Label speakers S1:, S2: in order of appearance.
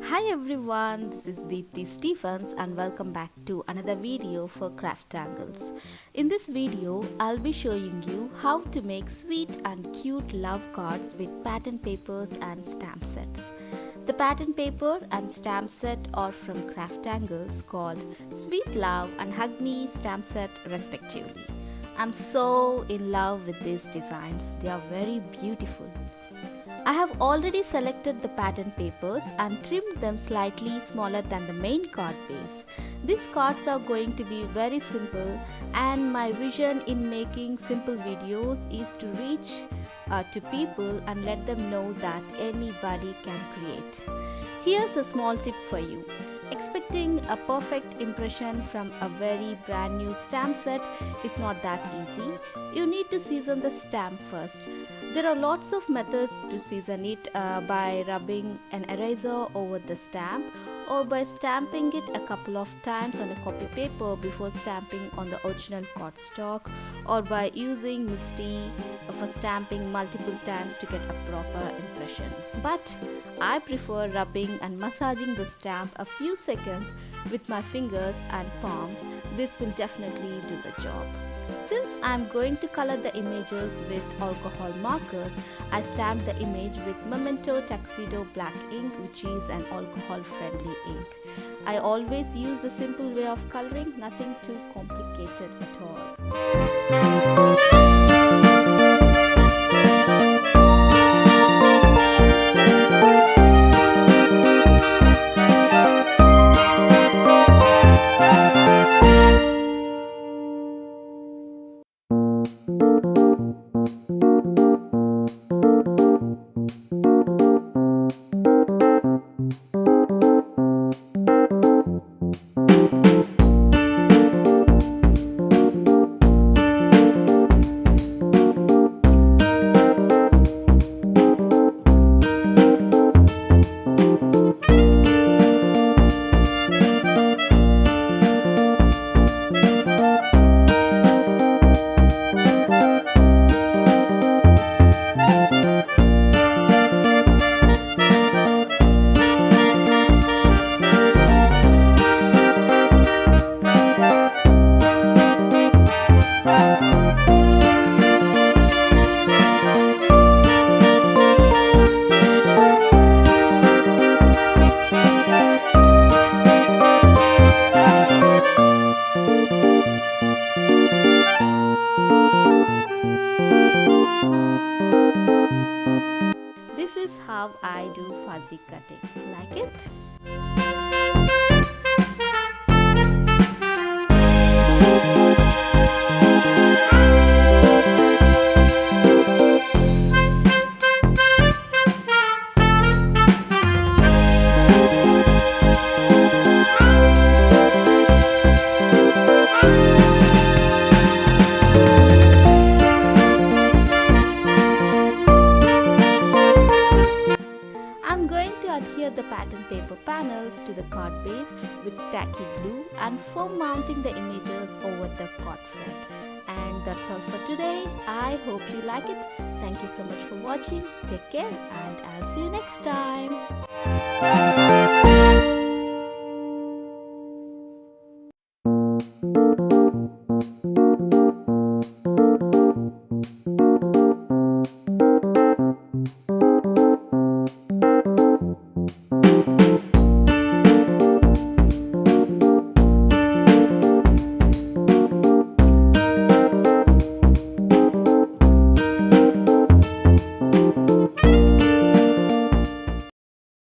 S1: Hi everyone, this is Deepti Stephens and welcome back to another video for Craftangles. In this video, I'll be showing you how to make sweet and cute love cards with pattern papers and stamp sets. The pattern paper and stamp set are from Craftangles called Sweet Love and Hug Me stamp set respectively. I'm so in love with these designs, they are very beautiful. I have already selected the pattern papers and trimmed them slightly smaller than the main card base. These cards are going to be very simple, and my vision in making simple videos is to reach to people and let them know that anybody can create. Here's a small tip for you. Expecting a perfect impression from a very brand new stamp set is not that easy. You need to season the stamp first. There are lots of methods to season it by rubbing an eraser over the stamp or by stamping it a couple of times on a copy paper before stamping on the original cardstock, or by using Misty for stamping multiple times to get a proper impression. But I prefer rubbing and massaging the stamp a few seconds with my fingers and palms. This will definitely do the job. Since I'm going to color the images with alcohol markers, I stamped the image with Memento Tuxedo Black ink, which is an alcohol-friendly ink. I always use the simple way of coloring, nothing too complicated at all. This is how I do fuzzy cutting. Like it? I'm going to adhere the pattern paper panels to the card base with tacky glue and foam mounting the images over the card front. And that's all for today. I hope you like it. Thank you so much for watching. Take care and I'll see you next time.